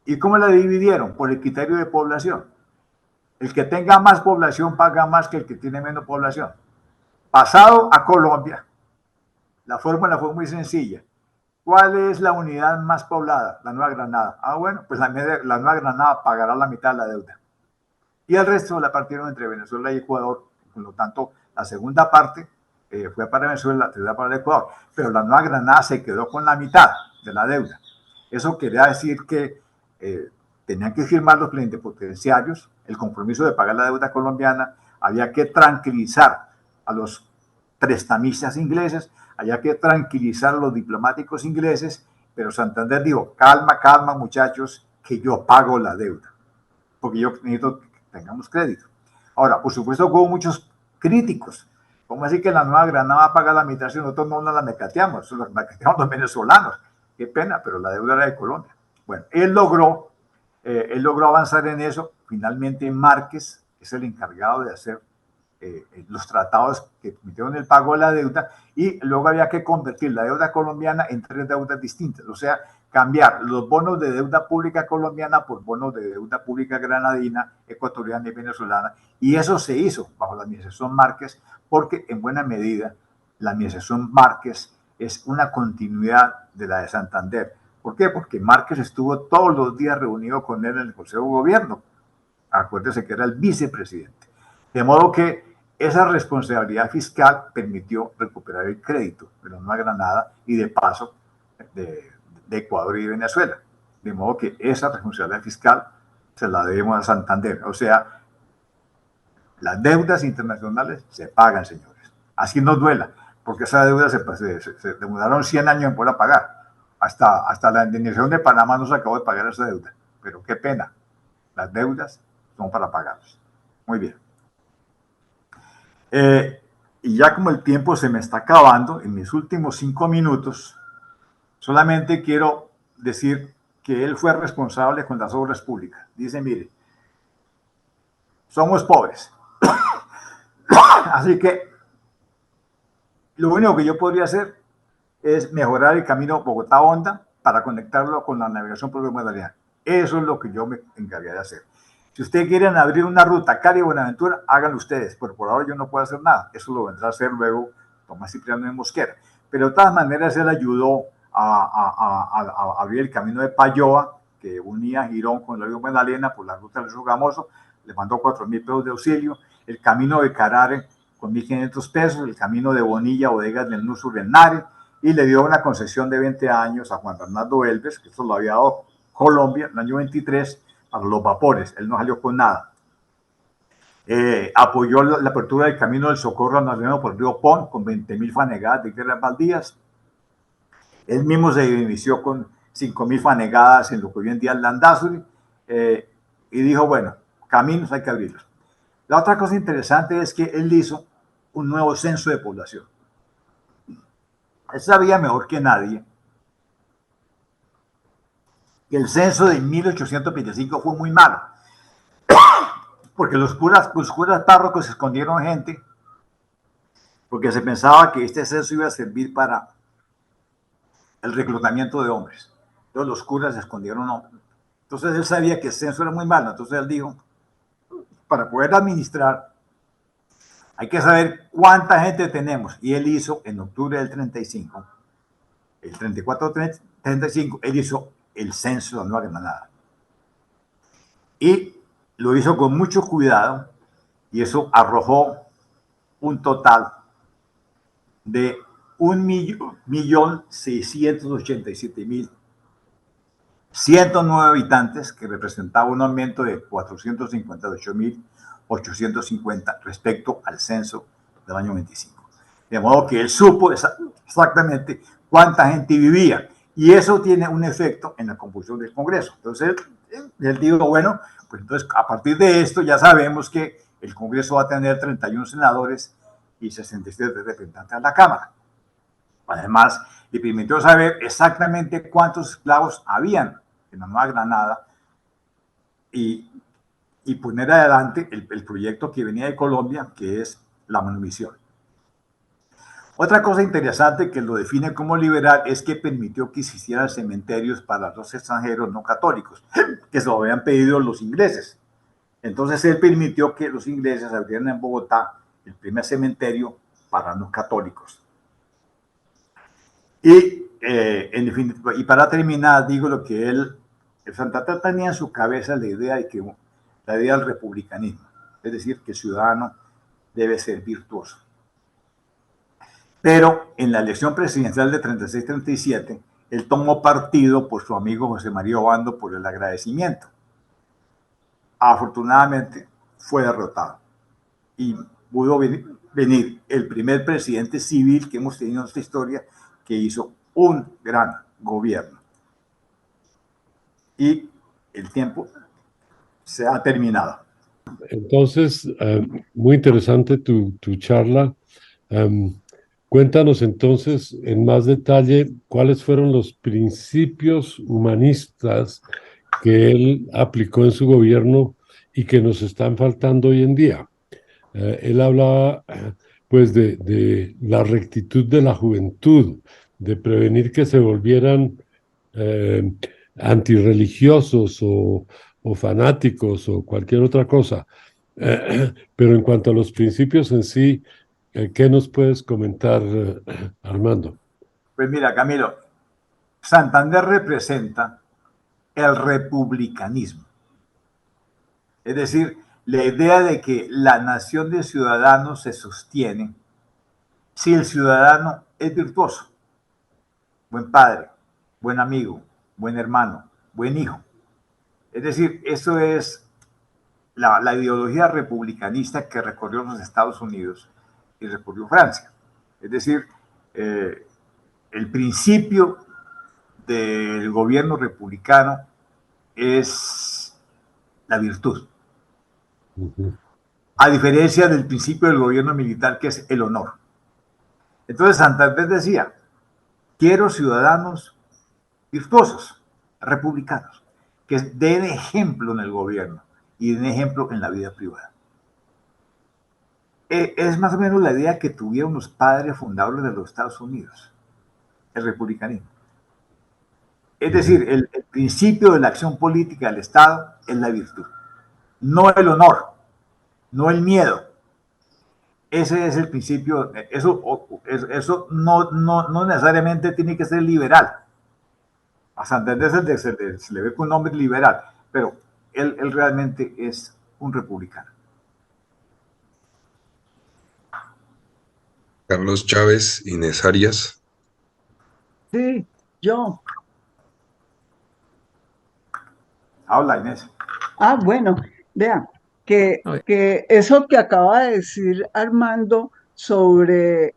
¿Y cómo la dividieron? Por el criterio de población. El que tenga más población paga más que el que tiene menos población. Pasado a Colombia, la fórmula fue muy sencilla. ¿Cuál es la unidad más poblada? La Nueva Granada. Bueno, pues la Nueva Granada pagará la mitad de la deuda. Y el resto la partieron entre Venezuela y Ecuador. Por lo tanto, la segunda parte fue para Venezuela, la tercera para el Ecuador. Pero la Nueva Granada se quedó con la mitad de la deuda. Eso quería decir que tenían que firmar los plenipotenciarios el compromiso de pagar la deuda colombiana. Había que tranquilizar a los prestamistas ingleses, había que tranquilizar a los diplomáticos ingleses, pero Santander dijo: calma, calma, muchachos, que yo pago la deuda, porque yo necesito que tengamos crédito. Ahora, por supuesto, hubo muchos críticos. ¿Cómo así que la Nueva Granada paga la mitad si nosotros no la mecateamos? La mecateamos los venezolanos. Qué pena, pero la deuda era de Colombia. Bueno, él logró avanzar en eso. Finalmente, Márquez es el encargado de hacer los tratados que permitieron el pago de la deuda, y luego había que convertir la deuda colombiana en 3 deudas distintas, o sea, cambiar los bonos de deuda pública colombiana por bonos de deuda pública granadina, ecuatoriana y venezolana, y eso se hizo bajo la administración Márquez, porque en buena medida la administración Márquez es una continuidad de la de Santander. ¿Por qué? Porque Márquez estuvo todos los días reunido con él en el Consejo de Gobierno. Acuérdese que era el vicepresidente. De modo que esa responsabilidad fiscal permitió recuperar el crédito de la Nueva Granada y de paso de Ecuador y Venezuela. De modo que esa responsabilidad fiscal se la debemos a Santander. O sea, las deudas internacionales se pagan, señores. Así nos duela, porque esa deuda se demoraron 100 años en poderla pagar. Hasta la indemnización de Panamá no se acabó de pagar esa deuda. Pero qué pena, las deudas son para pagarlas. Muy bien. Y ya como el tiempo se me está acabando, en mis últimos 5 minutos, solamente quiero decir que él fue responsable con las obras públicas. Dice: mire, somos pobres. Así que lo único que yo podría hacer es mejorar el camino Bogotá-Honda para conectarlo con la navegación por Magdalena. Eso es lo que yo me encargué de hacer. Si ustedes quieren abrir una ruta Cali-Buenaventura, háganlo ustedes, pero por ahora yo no puedo hacer nada. Eso lo vendrá a hacer luego Tomás Cipriano de Mosquera. Pero de todas maneras, él ayudó a abrir el camino de Payoa, que unía Girón con el río Magdalena por la ruta del Sogamoso. Le mandó 4.000 pesos de auxilio. El camino de Carare con 1.500 pesos. El camino de Bonilla, Bodegas del Nusur del Nare. Y le dio una concesión de 20 años a Juan Bernardo Elves, que esto lo había dado Colombia en el año 23, para los vapores. Él no salió con nada. Apoyó la apertura del camino del Socorro nacional por el río Pon con 20.000 fanegadas de tierras baldías. Él mismo se inició con 5.000 fanegadas en lo que hoy en día es Landazuri, y dijo: bueno, caminos hay que abrirlos. La otra cosa interesante es que él hizo un nuevo censo de población. Él sabía mejor que nadie que el censo de 1825 fue muy malo, porque los curas párrocos escondieron gente, porque se pensaba que este censo iba a servir para el reclutamiento de hombres. Entonces los curas escondieron hombres. Entonces él sabía que el censo era muy malo, entonces él dijo: para poder administrar hay que saber cuánta gente tenemos. Y él hizo en octubre del 35, el 34-35, él hizo el censo de la Nueva Granada. Y lo hizo con mucho cuidado, y eso arrojó un total de 1.687.109 habitantes, que representaba un aumento de 458.850 respecto al censo del año 25. De modo que él supo exactamente cuánta gente vivía. Y eso tiene un efecto en la composición del Congreso. Entonces, él dijo, bueno, pues entonces a partir de esto ya sabemos que el Congreso va a tener 31 senadores y 67 representantes a la Cámara. Además, le permitió saber exactamente cuántos esclavos habían en la Nueva Granada y poner adelante el proyecto que venía de Colombia, que es la manumisión. Otra cosa interesante que lo define como liberal es que permitió que existieran cementerios para los extranjeros no católicos, que se lo habían pedido los ingleses. Entonces él permitió que los ingleses abrieran en Bogotá el primer cementerio para no católicos. Y para terminar, digo lo que el Santander tenía en su cabeza la idea del republicanismo, es decir, que el ciudadano debe ser virtuoso. Pero en la elección presidencial de 36-37, él tomó partido por su amigo José María Obando por el agradecimiento. Afortunadamente fue derrotado y pudo venir el primer presidente civil que hemos tenido en nuestra historia, que hizo un gran gobierno. Y el tiempo se ha terminado. Entonces, muy interesante tu charla. Cuéntanos entonces en más detalle cuáles fueron los principios humanistas que él aplicó en su gobierno y que nos están faltando hoy en día. Él hablaba pues de la rectitud de la juventud, de prevenir que se volvieran eh, antirreligiosos o fanáticos o cualquier otra cosa. Pero en cuanto a los principios en sí, ¿qué nos puedes comentar, Armando? Pues mira, Camilo, Santander representa el republicanismo. Es decir, la idea de que la nación de ciudadanos se sostiene si el ciudadano es virtuoso, buen padre, buen amigo, buen hermano, buen hijo. Es decir, eso es la ideología republicanista que recorrió los Estados Unidos y recorrió Francia. Es decir, el principio del gobierno republicano es la virtud. A diferencia del principio del gobierno militar, que es el honor. Entonces Santander decía, quiero ciudadanos virtuosos, republicanos, que den ejemplo en el gobierno y den ejemplo en la vida privada. Es más o menos la idea que tuvieron los padres fundadores de los Estados Unidos, el republicanismo. Es decir, el principio de la acción política del Estado es la virtud, no el honor, no el miedo. Ese es el principio. Eso no necesariamente tiene que ser liberal. A Santander se le ve con un nombre liberal, pero él realmente es un republicano. Carlos Chávez, Inés Arias. Sí, yo. Habla, Inés. Bueno, vea, que eso que acaba de decir Armando sobre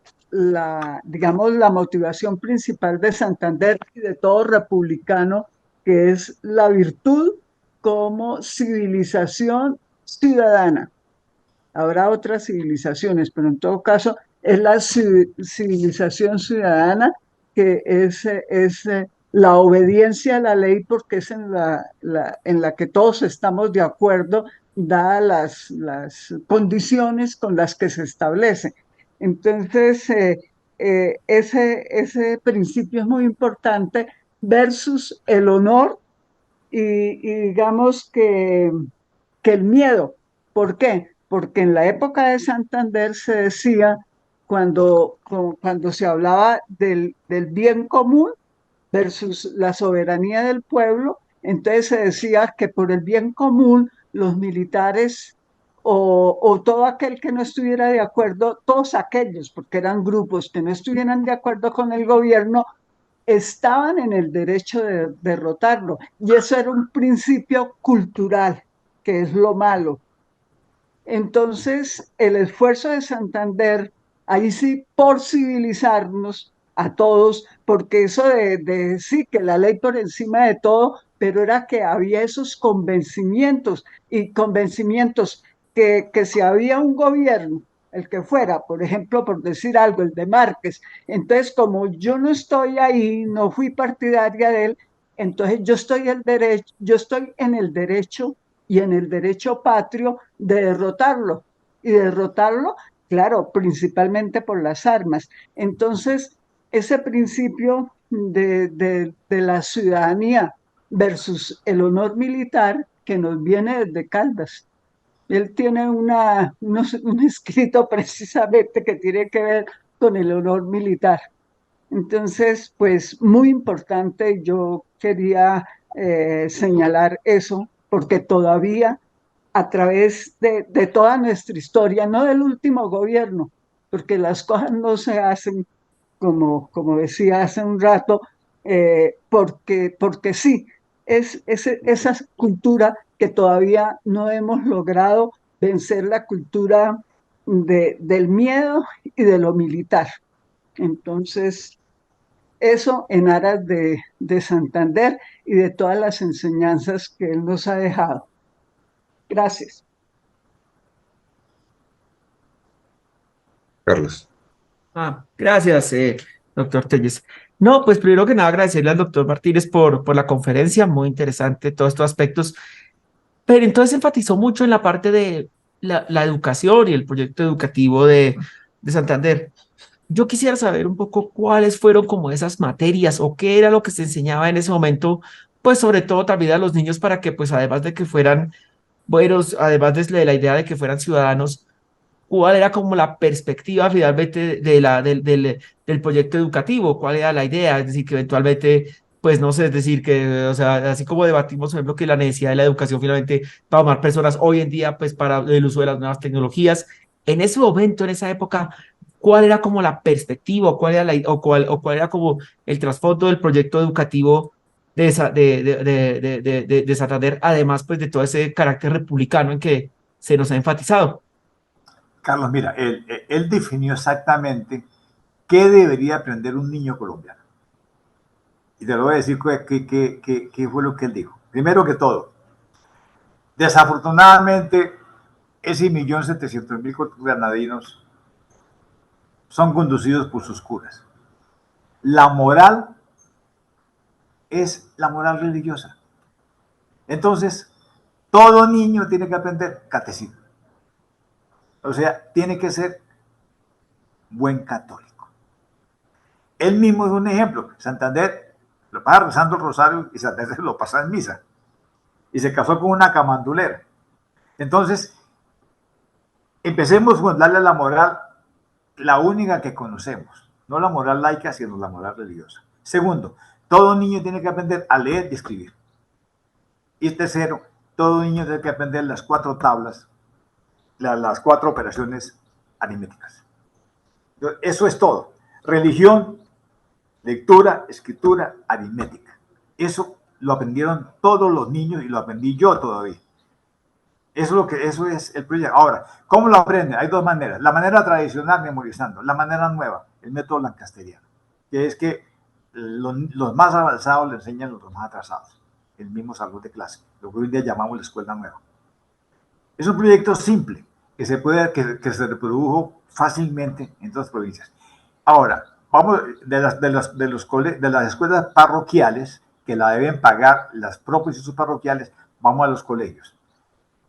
digamos, la motivación principal de Santander y de todo republicano, que es la virtud como civilización ciudadana. Habrá otras civilizaciones, pero en todo caso es la civilización ciudadana que es la obediencia a la ley, porque es en la que todos estamos de acuerdo, dadas las condiciones con las que se establece. Entonces, ese principio es muy importante versus el honor y digamos que el miedo. ¿Por qué? Porque en la época de Santander se decía, cuando se hablaba del bien común versus la soberanía del pueblo, entonces se decía que por el bien común los militares o todo aquel que no estuviera de acuerdo, todos aquellos, porque eran grupos que no estuvieran de acuerdo con el gobierno, estaban en el derecho de derrotarlo. Y eso era un principio cultural, que es lo malo. Entonces, el esfuerzo de Santander, ahí sí, por civilizarnos a todos, porque eso de sí, que la ley por encima de todo, pero era que había esos convencimientos y convencimientos que si había un gobierno, el que fuera, por ejemplo, por decir algo, el de Márquez, entonces como yo no estoy ahí, no fui partidaria de él, entonces yo estoy en el derecho y en el derecho patrio de derrotarlo. Y derrotarlo, claro, principalmente por las armas. Entonces, ese principio de la ciudadanía versus el honor militar que nos viene desde Caldas. Él tiene un escrito precisamente que tiene que ver con el honor militar. Entonces, pues muy importante, yo quería señalar eso, porque todavía a través de toda nuestra historia, no del último gobierno, porque las cosas no se hacen como decía hace un rato, porque sí, esa cultura que todavía no hemos logrado vencer, la cultura del miedo y de lo militar. Entonces, eso en aras de Santander y de todas las enseñanzas que él nos ha dejado. Gracias. Carlos. Gracias, doctor Telles. No, pues primero que nada agradecerle al doctor Martínez por la conferencia, muy interesante todos estos aspectos, pero entonces enfatizó mucho en la parte de la educación y el proyecto educativo de Santander. Yo quisiera saber un poco cuáles fueron como esas materias o qué era lo que se enseñaba en ese momento, pues sobre todo también a los niños para que pues además de que fueran buenos, además de la idea de que fueran ciudadanos, cuál era como la perspectiva finalmente del proyecto educativo, cuál era la idea, es decir, que eventualmente, pues no sé, es decir, que, o sea, así como debatimos, por ejemplo, que la necesidad de la educación finalmente para formar personas hoy en día, pues para el uso de las nuevas tecnologías, en ese momento, en esa época, ¿cuál era como la perspectiva o cuál era, o cuál era como el trasfondo del proyecto educativo de Santander, además pues de todo ese carácter republicano en que se nos ha enfatizado? Carlos, mira, él definió exactamente qué debería aprender un niño colombiano. Y te lo voy a decir qué fue lo que él dijo. Primero que todo, desafortunadamente, ese 1.700.000 granadinos son conducidos por sus curas. La moral es la moral religiosa. Entonces, todo niño tiene que aprender catecismo. O sea, tiene que ser buen católico. Él mismo es un ejemplo. Santander lo pasa rezando el rosario y Santander lo pasa en misa. Y se casó con una camandulera. Entonces, empecemos con darle la moral, la única que conocemos. No la moral laica, sino la moral religiosa. Segundo, todo niño tiene que aprender a leer y escribir. Y tercero, todo niño tiene que aprender las 4 tablas, las 4 operaciones aritméticas. Eso es todo. Religión, lectura, escritura, aritmética. Eso lo aprendieron todos los niños y lo aprendí yo todavía. Eso es el proyecto. Ahora, ¿cómo lo aprenden? Hay 2 maneras. La manera tradicional, memorizando. La manera nueva, el método lancasteriano, que es que los más avanzados le enseñan a los más atrasados. El mismo salón de clase, lo que hoy en día llamamos la escuela nueva. Es un proyecto simple que se reprodujo fácilmente en todas las provincias. Ahora, vamos de las escuelas parroquiales, que la deben pagar las propias instituciones parroquiales, vamos a los colegios.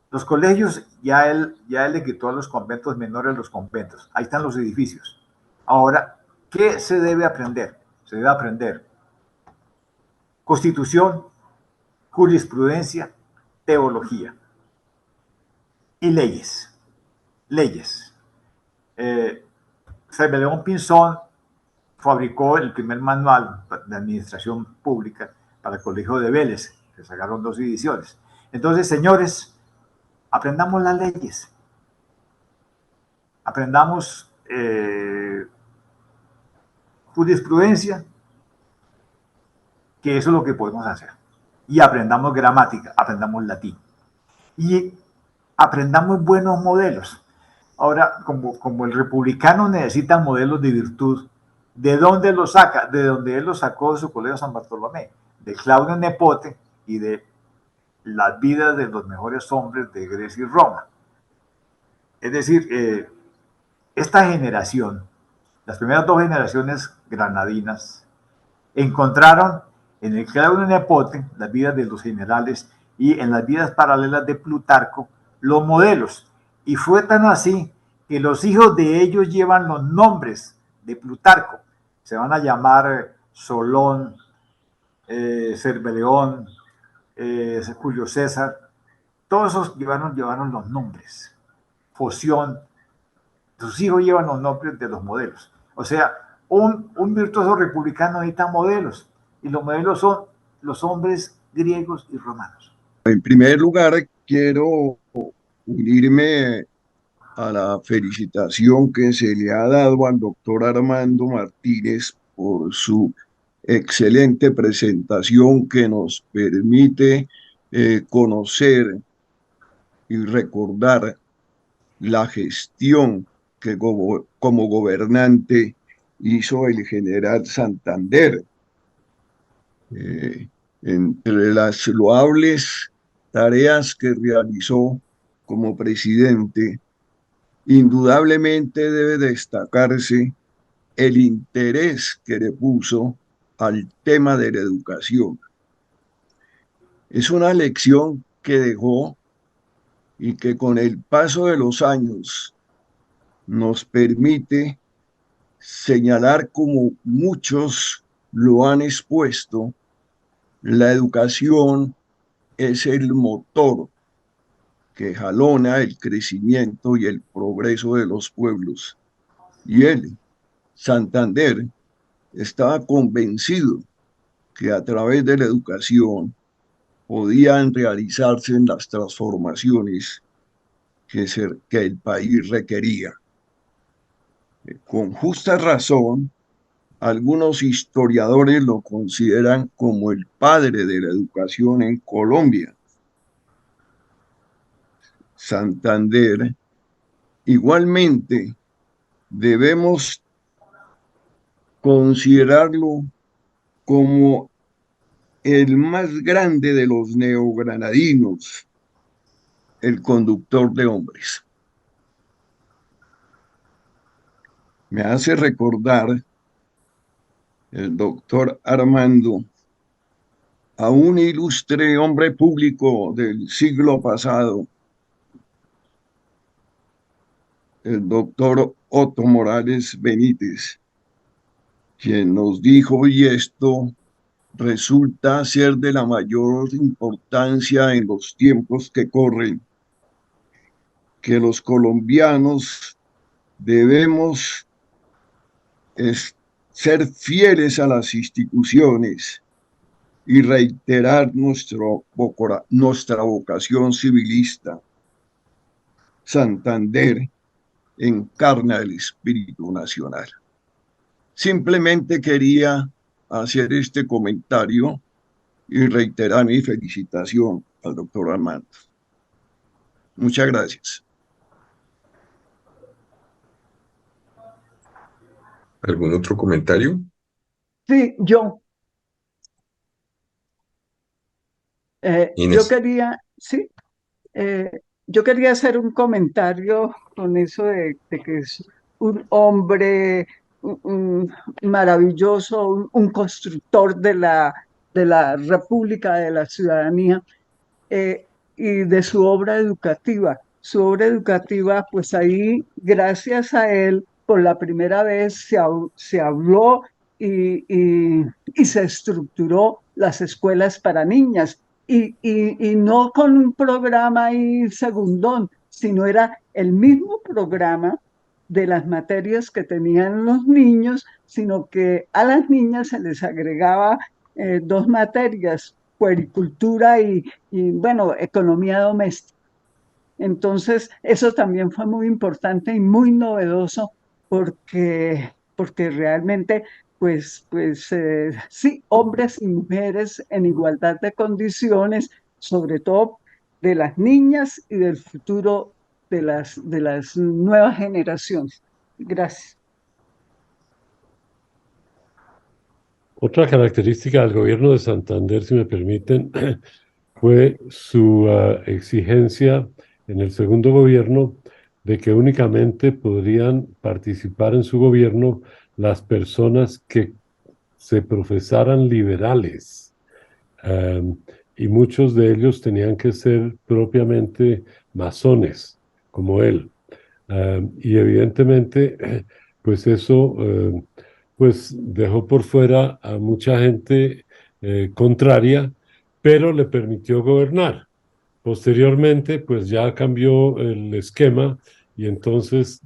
Los colegios ya él le quitó a los conventos menores los conventos. Ahí están los edificios. Ahora, ¿qué se debe aprender? Se debe aprender Constitución, jurisprudencia, teología y leyes. Leyes. Fray León Pinzón fabricó el primer manual de administración pública para el Colegio de Vélez, que sacaron 2 ediciones. Entonces, señores, aprendamos las leyes. aprendamos jurisprudencia, que eso es lo que podemos hacer. Y aprendamos gramática, aprendamos latín. Y aprendamos buenos modelos. Ahora, como el republicano necesita modelos de virtud, ¿de dónde los saca? De donde él los sacó de su colegio San Bartolomé, de Claudio Nepote y de las vidas de los mejores hombres de Grecia y Roma. Es decir, esta generación, las primeras dos generaciones granadinas, encontraron en el Claudio Nepote las vidas de los generales y en las vidas paralelas de Plutarco los modelos. Y fue tan así que los hijos de ellos llevan los nombres de Plutarco. Se van a llamar Solón, Cerveleón, Julio César. Todos esos llevaron los nombres. Foción. Sus hijos llevan los nombres de los modelos. O sea, un virtuoso republicano necesita modelos. Y los modelos son los hombres griegos y romanos. En primer lugar, quiero unirme a la felicitación que se le ha dado al doctor Armando Martínez por su excelente presentación que nos permite conocer y recordar la gestión que como gobernante hizo el general Santander. Entre las loables tareas que realizó como presidente, indudablemente debe destacarse el interés que le puso al tema de la educación. Es una lección que dejó y que con el paso de los años nos permite señalar, como muchos lo han expuesto, la educación es el motor que jalona el crecimiento y el progreso de los pueblos. Y él, Santander, estaba convencido que a través de la educación podían realizarse las transformaciones que el país requería. Con justa razón, algunos historiadores lo consideran como el padre de la educación en Colombia. Santander, igualmente, debemos considerarlo como el más grande de los neogranadinos, el conductor de hombres. Me hace recordar el doctor Armando a un ilustre hombre público del siglo pasado, el doctor Otto Morales Benítez, quien nos dijo, y esto resulta ser de la mayor importancia en los tiempos que corren, que los colombianos debemos ser fieles a las instituciones y reiterar nuestra vocación civilista. Santander encarna el espíritu nacional. Simplemente quería hacer este comentario y reiterar mi felicitación al doctor Armando. Muchas gracias. ¿Algún otro comentario? Sí, yo. Inés. Sí, yo quería hacer un comentario con eso de que es un hombre maravilloso, un constructor de la República, de la ciudadanía, y de su obra educativa. Su obra educativa, pues ahí, gracias a él, por la primera vez se habló y se estructuró las escuelas para niñas. Y no con un programa ahí segundón, sino era el mismo programa de las materias que tenían los niños, sino que a las niñas se les agregaba dos materias, puericultura y, bueno, economía doméstica. Entonces, eso también fue muy importante y muy novedoso porque realmente, sí, hombres y mujeres en igualdad de condiciones, sobre todo de las niñas y del futuro de las nuevas generaciones. Gracias. Otra característica del gobierno de Santander, si me permiten, fue su exigencia en el segundo gobierno de que únicamente podrían participar en su gobierno las personas que se profesaran liberales. Y muchos de ellos tenían que ser propiamente masones, como él. Y evidentemente, pues eso pues dejó por fuera a mucha gente contraria, pero le permitió gobernar. Posteriormente, pues ya cambió el esquema y entonces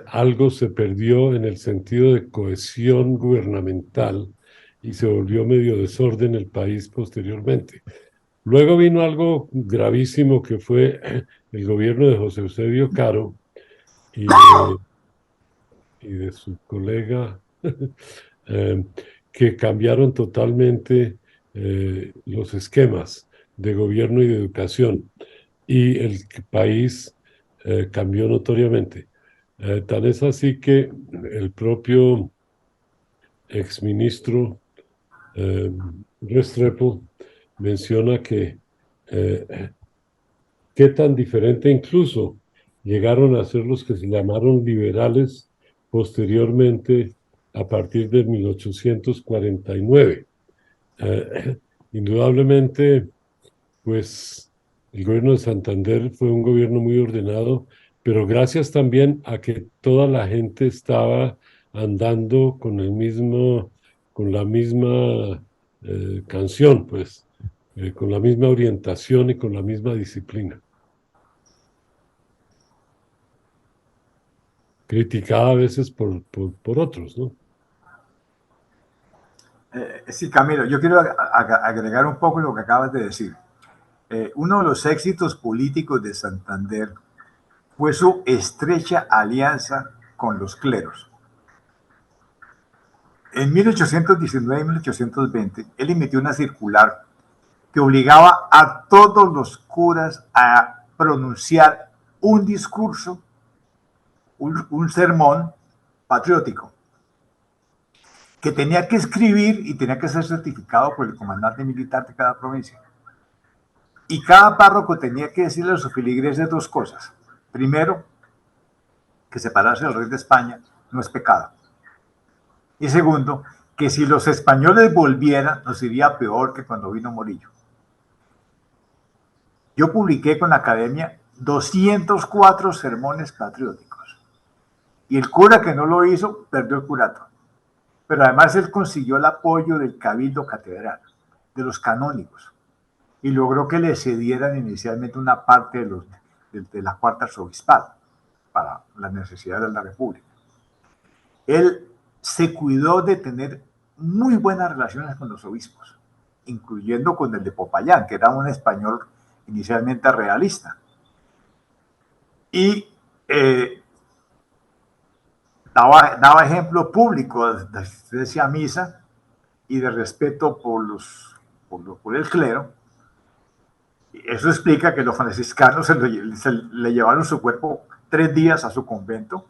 algo se perdió en el sentido de cohesión gubernamental y se volvió medio desorden el país posteriormente. Luego vino algo gravísimo que fue el gobierno de José Eusebio Caro y de su colega eh, que cambiaron totalmente los esquemas de gobierno y de educación y el país cambió notoriamente. Tan es así que el propio exministro Restrepo menciona que qué tan diferente incluso llegaron a ser los que se llamaron liberales posteriormente a partir de 1849. Indudablemente, pues el gobierno de Santander fue un gobierno muy ordenado, pero gracias también a que toda la gente estaba andando con con la misma canción, pues, con la misma orientación y con la misma disciplina. Criticada a veces por otros, ¿no? Sí, Camilo, yo quiero agregar un poco lo que acabas de decir. Uno de los éxitos políticos de Santander fue su estrecha alianza con los cleros. En 1819 y 1820, él emitió una circular que obligaba a todos los curas a pronunciar un discurso, un sermón patriótico, que tenía que escribir y tenía que ser certificado por el comandante militar de cada provincia. Y cada párroco tenía que decirle a sus feligreses dos cosas. Primero, que separarse del rey de España no es pecado. Y segundo, que si los españoles volvieran, nos iría peor que cuando vino Morillo. Yo publiqué con la academia 204 sermones patrióticos. Y el cura que no lo hizo, perdió el curato. Pero además él consiguió el apoyo del cabildo catedral, de los canónigos, y logró que le cedieran inicialmente una parte de la cuarta arzobispado para las necesidades de la República. Él se cuidó de tener muy buenas relaciones con los obispos, incluyendo con el de Popayán, que era un español inicialmente realista. Y daba ejemplo público de asistencia a misa y de respeto por el clero. Eso explica que los franciscanos se le llevaron su cuerpo 3 días a su convento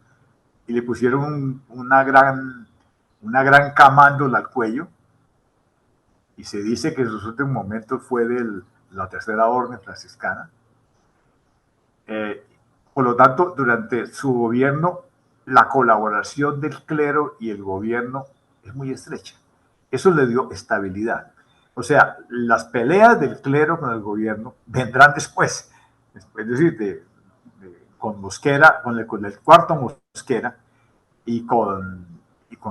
y le pusieron una gran camándola al cuello, y se dice que en sus últimos momentos fue de la tercera orden franciscana. Por lo tanto, durante su gobierno, la colaboración del clero y el gobierno es muy estrecha. Eso le dio estabilidad. O sea, las peleas del clero con el gobierno vendrán después, es decir, con Mosquera, con el cuarto Mosquera y con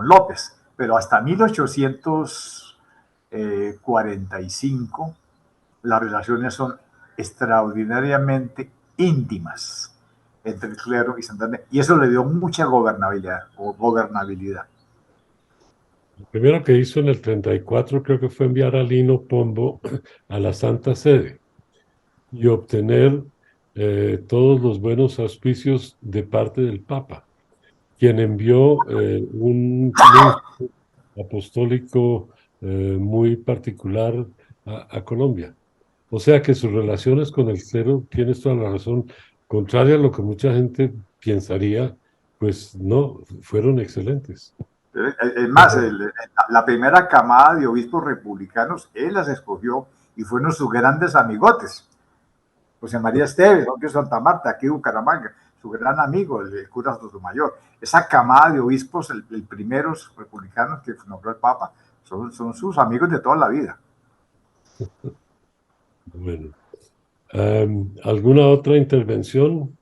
López, pero hasta 1845 las relaciones son extraordinariamente íntimas entre el clero y Santander, y eso le dio mucha gobernabilidad. Lo primero que hizo en el 34 creo que fue enviar a Lino Pombo a la Santa Sede y obtener todos los buenos auspicios de parte del Papa, quien envió un mensaje apostólico muy particular a Colombia. O sea que sus relaciones con el clero, tienes toda la razón, contraria a lo que mucha gente pensaría, pues no, fueron excelentes. Es más, la primera camada de obispos republicanos, él las escogió y fueron sus grandes amigotes. José María Esteves, Jorge Santa Marta, aquí en Bucaramanga, su gran amigo, el cura Sotomayor. Esa camada de obispos, el primeros republicanos que nombró el Papa, son sus amigos de toda la vida. Bueno, ¿alguna otra intervención,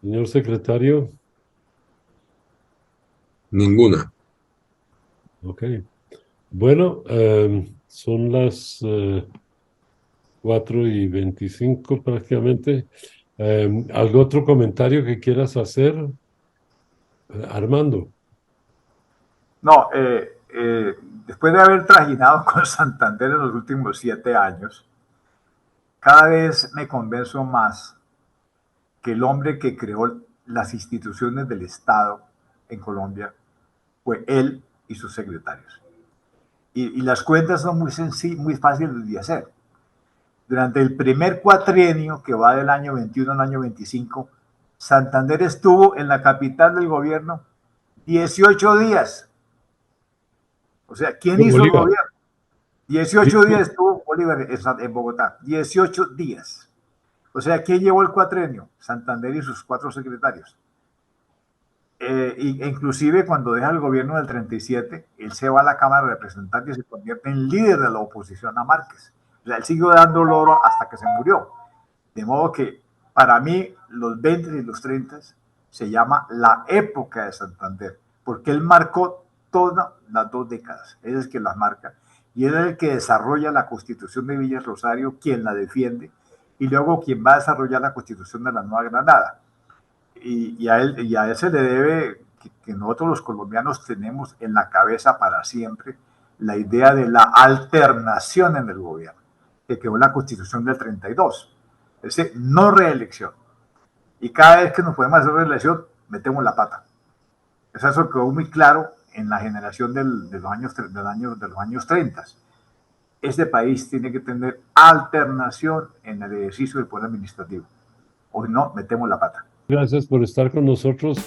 señor secretario? Ninguna. Ok. Bueno, son las 4:25 prácticamente. ¿Algún otro comentario que quieras hacer, Armando? No, después de haber trajinado con Santander en los últimos 7 años, cada vez me convenzo más que el hombre que creó las instituciones del Estado en Colombia fue él y sus secretarios. Y las cuentas son muy fáciles de hacer. Durante el primer cuatrienio, que va del año 21 al año 25, Santander estuvo en la capital del gobierno 18 días. O sea, ¿quién hizo el gobierno? 18 días estuvo Bolívar en Bogotá. 18 días. O sea, ¿quién llevó el cuatrenio? Santander y sus 4 secretarios. Inclusive cuando deja el gobierno del 37, él se va a la Cámara de Representantes y se convierte en líder de la oposición a Márquez. O sea, él siguió dando loro hasta que se murió. De modo que para mí los 20 y los 30 se llama la época de Santander, porque él marcó todas las 2 décadas. Él es el que las marca y él es el que desarrolla la Constitución de Villa Rosario, quien la defiende, y luego quien va a desarrollar la Constitución de la Nueva Granada. Y a él se le debe que nosotros los colombianos tenemos en la cabeza para siempre la idea de la alternación en el gobierno, que quedó en la Constitución del 32. Es decir, no reelección. Y cada vez que nos podemos hacer reelección, metemos la pata. Eso quedó muy claro en la generación de los años 30. Este país tiene que tener alternación en el ejercicio del poder administrativo. O no, metemos la pata. Gracias por estar con nosotros.